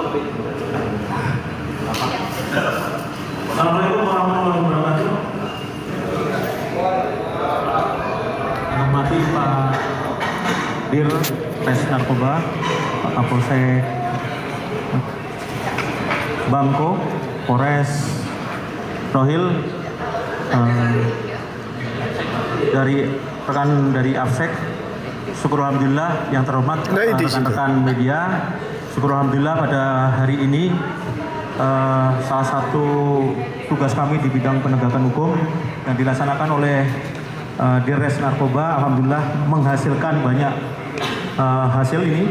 Assalamualaikum warahmatullahi wabarakatuh. Hormati Pak Dir Res Narkoba, Pak Kapolsek Bangko, Polres Rohil, dari rekan dari AFSEK, syukur alhamdulillah yang terhormat rekan-rekan media, syukur alhamdulillah pada hari ini salah satu tugas kami di bidang penegakan hukum yang dilaksanakan oleh Dirres Narkoba alhamdulillah menghasilkan banyak hasil. Ini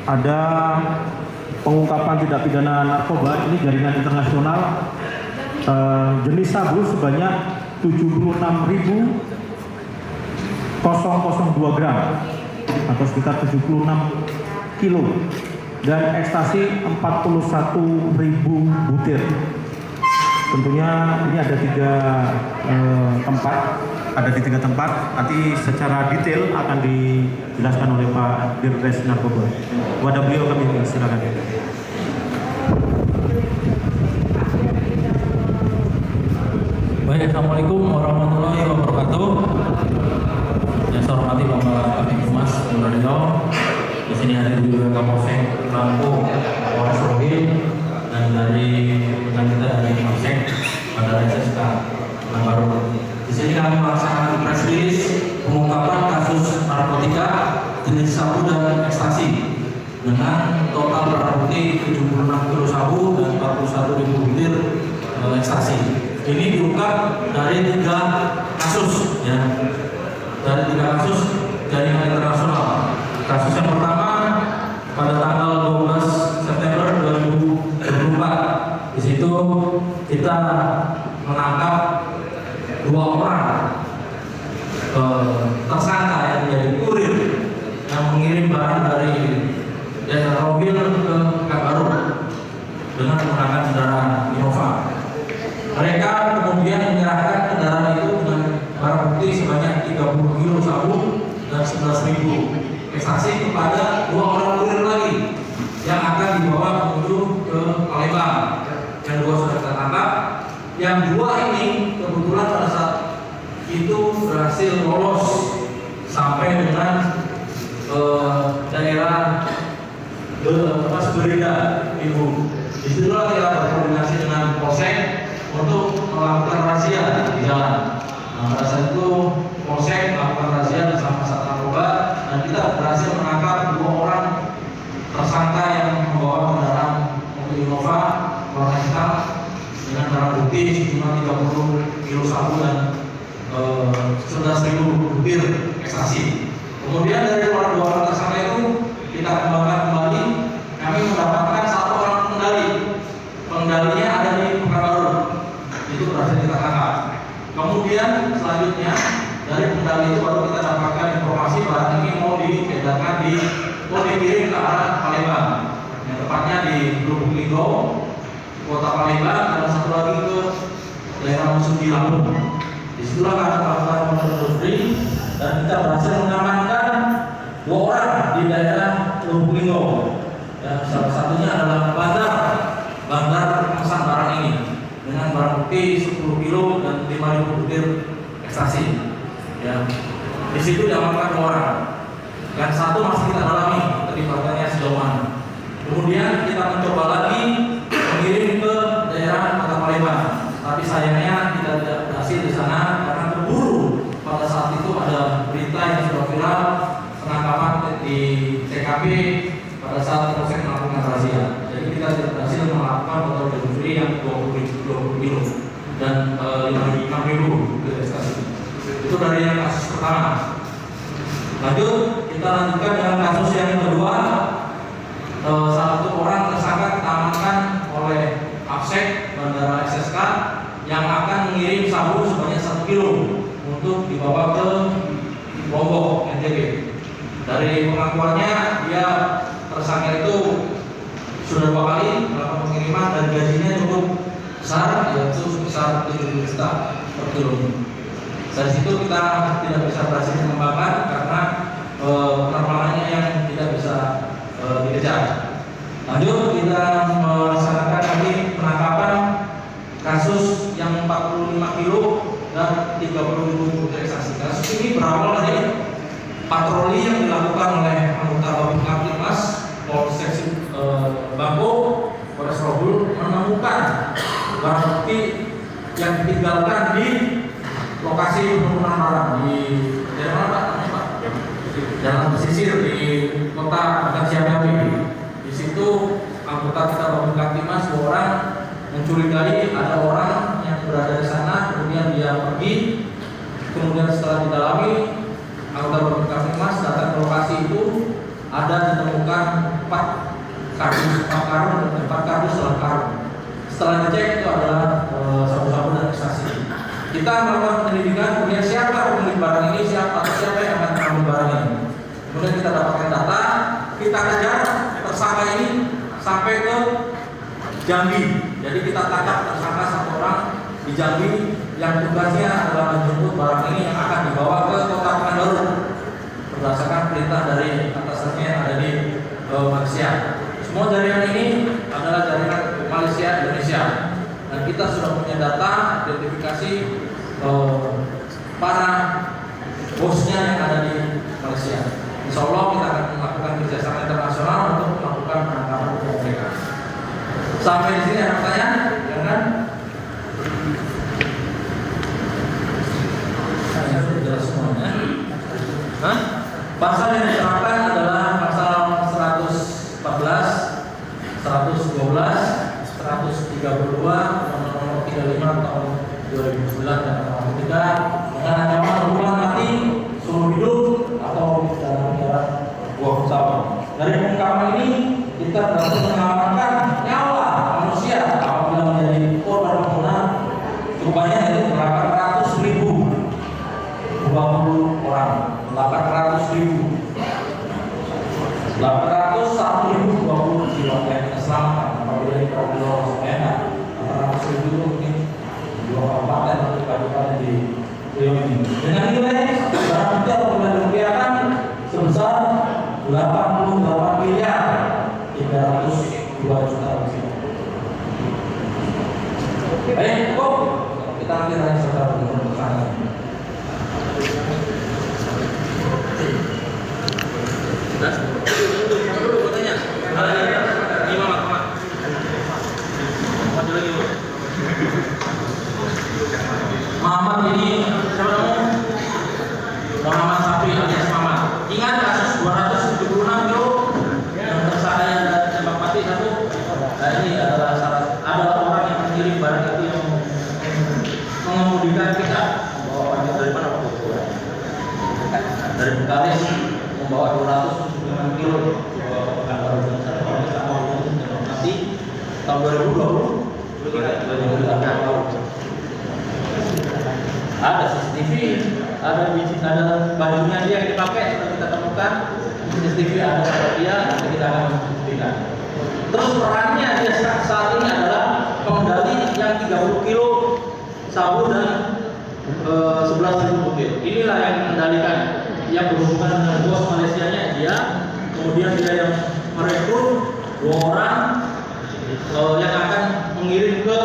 ada pengungkapan tindak pidana narkoba, ini jaringan internasional, jenis sabu sebanyak 76.002 gram atau sekitar 76 kilo, dan ekstasi 41.000 butir. Tentunya ini ada di tiga tempat. Nanti secara detail akan dijelaskan oleh Pak Dirres Narkoba. Wadah beliau kami silakan. Baik, Assalamualaikum warahmatullahi wabarakatuh. Yang saya hormati Bapak Kabid Humas Polda Riau. Di sini hadir juga Kapolsek Bangko, Polres Rohil, dan dari rekan kita dari Polsek Bandara SSK Baru. Di sini kami melaksanakan press release pengungkapan kasus narkotika jenis sabu dan ekstasi dengan total barang bukti 76 kilo sabu dan 41.000 butir ekstasi. Ini diungkap dari 3 kasus, ya, dari 3 kasus jaringan internasional. Kasus yang pertama pada tanggal 12 September 2024. Di situ kita menangkap 2 orang tersangka yang menjadi kurir yang mengirim barang dari daerah Rohil ke Pekanbaru dengan menggunakan kendaraan Innova. Mereka kemudian menyerahkan kendaraan itu dengan barang bukti sebanyak 30 kilo sabu dan 11.000 ekstasi kepada 2 orang kurir lagi yang akan dibawa menuju ke Palembang. Yang 2 sudah kita tangkap. Yang 2 ini kebetulan pada saat itu berhasil lolos sampai dengan daerah Berida, Ibu. Disitulah kita berkoordinasi dengan Polsek untuk melakukan razia di jalan. Nah, pada saat itu Polsek melakukan razia bersama Sat Narkoba dan kita berhasil menangkap 2 orang tersangka yang membawa kendaraan mobil Innova warna hitam dengan barang bukti sejumlah 30 kilo sabu dan 11.000 butir ekstasi. Kemudian dari 2 orang tersangka itu kita kembangkan kembali, kami mendapatkan 1 orang pengendali. Pengendalinya ada di Pekanbaru. Itu berhasil kita tangkap. Kemudian selanjutnya dari pengendali itu baru kita dapatkan informasi barang ini mau dikirim ke arah Palembang. Yang tepatnya di Lubuk Linggau, Kota Palembang, dan 1 lagi ke daerah Musuh di Lampung. Disitulah kami melakukan penelusuri dan kita berhasil mengamankan 2 orang di daerah Lubuk Linggau. Ya, salah satunya adalah bandar pemesan barang ini dengan barang bukti 10 kilo dan 5.000 butir ekstasi. Ya, di situ diamankan 2 orang dan 1 masih kita dalami keterlibatannya sejauh mana. Kemudian kita mencoba lagi mengirim ke daerah Kota Palembang, tapi sayangnya kita tidak berhasil di sana karena terburu. Pada saat itu ada berita yang sudah viral penangkapan di TKP pada saat Polsek melakukan razia. Jadi kita tidak berhasil melakukan total delivery yang 20 kilo dan 5.000 butir ekstasi. Itu dari yang kasus pertama. Lanjut, kita lanjutkan dengan kasus yang kedua. Salah 1 orang tersangka kita amankan oleh AFSEK Bandara SSK yang akan mengirim sabu sebanyak 1 kilo untuk dibawa ke Lombok, NTB. Dari pengakuannya, dia tersangka itu sudah 2 kali melakukan pengiriman dan gajinya cukup besar, yaitu sebesar 7 juta per kilo. Dari situ kita tidak bisa berhasil mengembangkan karena penerbangannya yang tidak bisa dikejar. Lanjut, kita melaksanakan lagi penangkapan kasus yang 45 kilo dan 30.000 transaksi. Kasus ini berawal dari patroli yang dilakukan oleh anggota Babin Kamtibmas Polsek Bangko, Polres Rohul menemukan barang bukti yang ditinggalkan di lokasi penemuan barang di daerah mana Pak? Jalan pesisir di kota Bekasi. Di situ anggota kita Babin Kamtibmas 2 orang mencurigai ada orang yang berada di sana, kemudian dia pergi, kemudian setelah didalami anggota Babin Kamtibmas datang ke lokasi itu, ada ditemukan 4 karung dan 4 kardus dalam karung. Setelah dicek itu adalah sabu-sabu dan ekstasi. Kita melakukan penyelidikan, kemudian siapa pemilik barang ini, siapa yang akan mengambil barang ini. Kemudian kita dapatkan data, kita kejar tersangka ini sampai ke Jambi. Jadi kita tangkap tersangka 1 orang di Jambi yang tugasnya adalah menjemput barang ini yang akan dibawa ke kota Pekanbaru berdasarkan perintah dari atasannya yang ada di Malaysia. Semua jaringan ini adalah jaringan Malaysia Indonesia dan kita sudah punya data identifikasi para bosnya yang ada di Malaysia. Insya Allah kita akan melakukan kerjasama internasional untuk melakukan penangkapan mereka. Sampai di sini ada pertanyaan? Jangan. Saya sudah jelas semuanya. Pasal yang diterapkan adalah pasal 114, 112, 132, nomor 35 tahun 2009 dan nomor 3 dengan ancaman hukuman mati, seumur hidup atau dalam penjara 2 tahun. Dari pengungkapan ini kita dapat mengamankan nyawa manusia apabila menjadi korban pembunuhan cukup banyak, yaitu 800.000 20 orang, 801.020 jiwa yang terselamatkan apabila diperoleh sebanyak 800.000 itu mungkin 2 kabupaten atau kabupaten di Riau ini. Dengan nilai barang bukti apabila dirupiahkan sebesar 88 miliar 302 juta rupiah. Baik, cukup. Kita nanti tanya secara bertanya. Dulu bertanya. Muhammad ini siapa namanya? Muhammad Safi alias Muhammad. Ingat kasus 276 kilo yang tersangka yang tembak mati 1. Nah ini adalah ada orang yang mengirim barang itu yang mengemudikan kita membawa barang dari mana waktu itu? Dari Bengkalis membawa 276 kilo bukan baru sama mati tahun 2020. Ada CCTV, ada bajunya dia yang dipakai sudah kita temukan. CCTV ada pada dia, nanti kita akan buktikan. Terus perannya dia saat ini adalah pengendali yang 30 kilo sabu dan 11.000 butir. Inilah yang mengendalikan, yang berhubungan dengan bos Malaysianya dia, kemudian dia yang merekrut 2 orang yang akan mengirim ke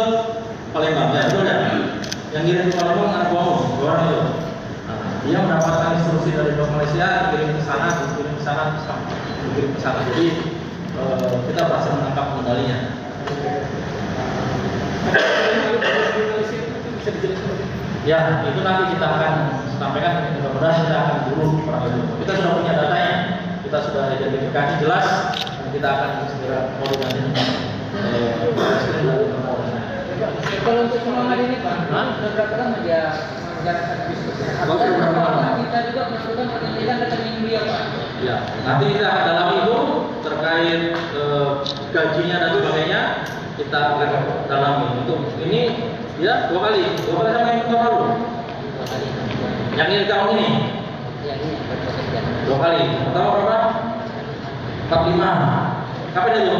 Palembang, ya betul ya? Yang ngirim ke Palembang anak buahmu, 2 orang itu. Nah, dia mendapatkan instruksi dari bos Malaysia, kirim ke sana, kirim ke sana, kirim ke sana. Jadi kita berhasil menangkap pengendalinya. Ya, itu nanti kita akan sampaikan. Mudah-mudahan kita akan dulu orang itu. Kita sudah punya datanya, kita sudah identifikasi jelas, dan kita akan segera koordinasi dengan kalau untuk semua hari ini Pak, berapa lama dia menjalankan bisnisnya? Apakah kita juga masukkan penyelidikan rekening beliau Pak? Ya, nanti kita akan dalam itu terkait gajinya dan sebagainya, kita akan dalami. Untuk ini ya 2 kali sama yang tahun lalu. Yang ini tahun ini? Yang ini 2 kali. Pertama berapa? 45. Kapan itu?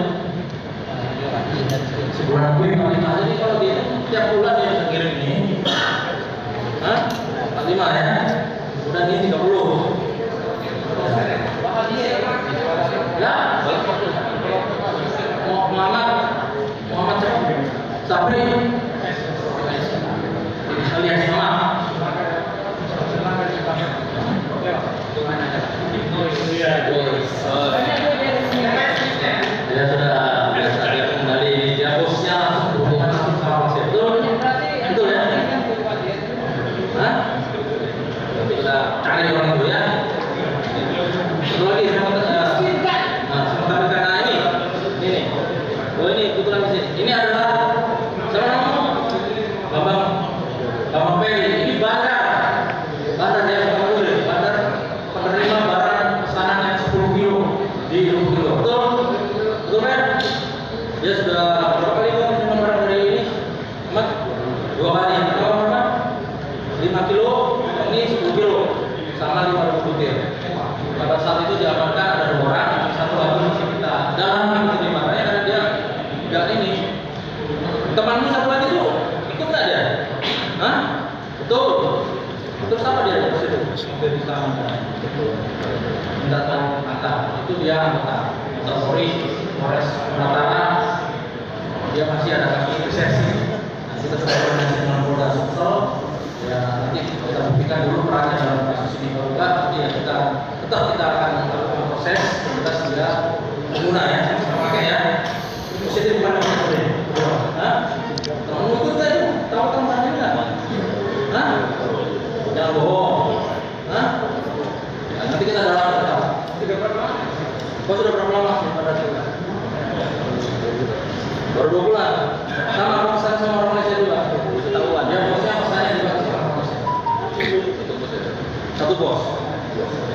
Sebulan lebih 45. Jadi kalau dia tiap bulan dia bisa kirim ini. 45 ya. Kemudian ini 30. Ya, Sampai alias Mama. Ya sudah, dia kembali, dia bosnya hubungan langsung sama Mas Betul ya? Hah? Kita cari orang dulu ya. Satu lagi sementara karena ini. Oh ini kebetulan di sini. Ini adalah siapa nama? Bambang Peri. Ini bandar yang dulu, bandar penerima barang pesanan yang 10 kilo di 20 kilo. Betul kan? Dia sudah berapa kali menerima barang dari ini? 2 kali. Berapa? 5 kilo, ini 10 kilo, sama 5 butir. Pada saat itu diamankan ada 2 orang, satu lagi masih kita dalam mengikuti makanya karena dia nggak ini. Temanmu satu lagi tuh ikut nggak dia? Hah? Betul. Betul sama dia di situ. Dari sana. Minta tahu kata. Itu dia anggota Polri, Polres Sumatera. Dia masih ada kaki resesi. Nah, kita sudah koordinasi dengan Polda Sulsel. Ya nanti kita buktikan dulu perannya dalam kasus ini kalau enggak nanti ya kita tetap kita akan melakukan proses kita sudah pengguna ya pakai ya positif bukan negatif. Hah? Kamu ikut tadi tahu tentang enggak? Hah? Jangan bohong. Hah? Ya, nanti kita dalam. Kau sudah berapa lama pada kita? Baru 2 bulan. Sama orang sana sama orang Malaysia juga. Ketahuan. Ya bosnya pesannya juga. Satu bos.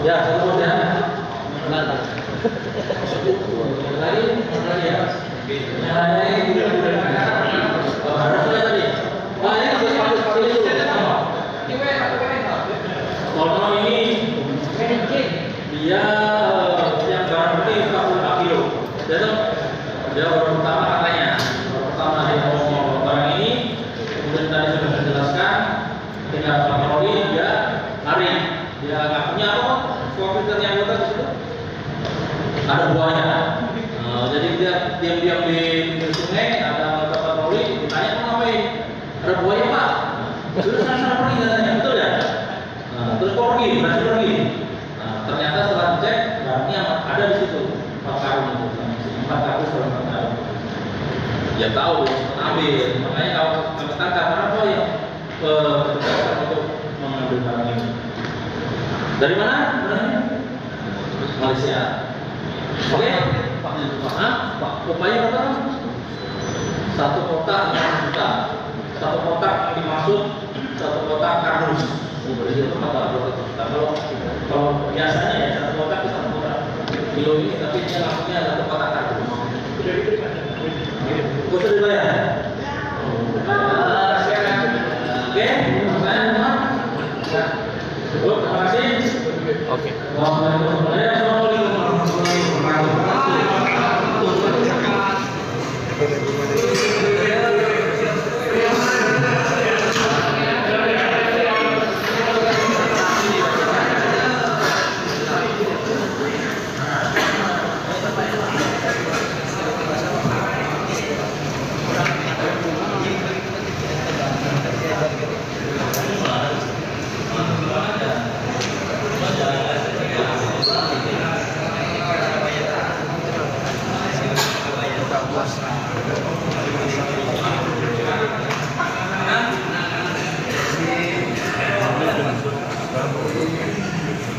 Ya, satu bos ya. Benar. Lagi ya. Yang ini harus lihat tadi. Wah, ini harus pakai itu. Kalau ini dia yang barang bukti 44 kilo. Dia baru pertama katanya. Pertama dia mau barang ini, kemudian tadi sudah saya jelaskan dengan patroli dia lari. Dia nggak punya apa? Komputernya anggota di situ. Ada buahnya. Jadi dia diam-diam di pinggir sungai, ada anggota patroli, ditanya mau ngapain? Ada buahnya Pak. Terus sana pergi katanya, betul ya? Terus kok pergi, berhasil pergi. Ternyata setelah dicek, barangnya ada di situ 4 karung itu, 4 karung dalam 4 karung. Dia tahu, ambil. Makanya kalau kami tangkap, kenapa ya ketegasan untuk mengambil barang ini? Dari mana? Malaysia. Oke? Pak, upaya berapa? 1 kotak 6 juta. 1 kotak dimaksud 1 kotak kardus. Kalau biasanya ya 1 kotak itu 1 kotak kilo ini, tapi dia maksudnya 1 kotak kardus. Sudah dibayar? Oke, terima kasih. Oke.